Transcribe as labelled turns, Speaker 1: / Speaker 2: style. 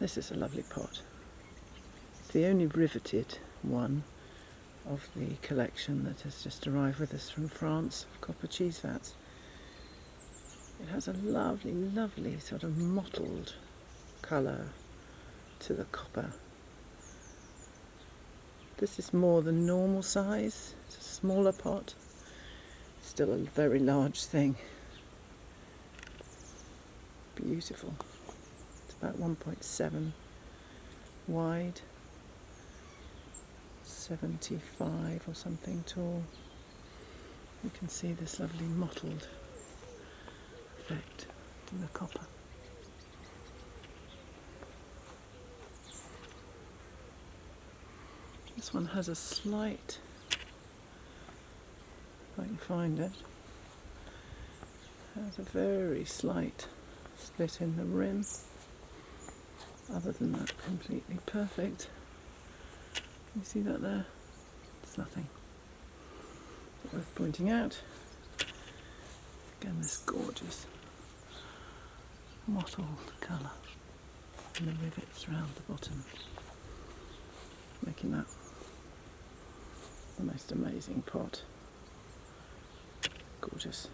Speaker 1: This is a lovely pot. It's the only riveted one of the collection that has just arrived with us from France, of copper cheese vats. It has a lovely, lovely sort of mottled colour to the copper. This is more than normal size. It's a smaller pot. Still a very large thing. Beautiful. It's about 1.7 wide, 75 or something tall. You can see this lovely mottled effect to the copper. This one has a slight, if I can find it, has a very slight split in the rim. Other than that, completely perfect. You see that there? It's nothing. It's worth pointing out. Again, this gorgeous mottled colour and the rivets around the bottom, making that the most amazing pot. Gorgeous.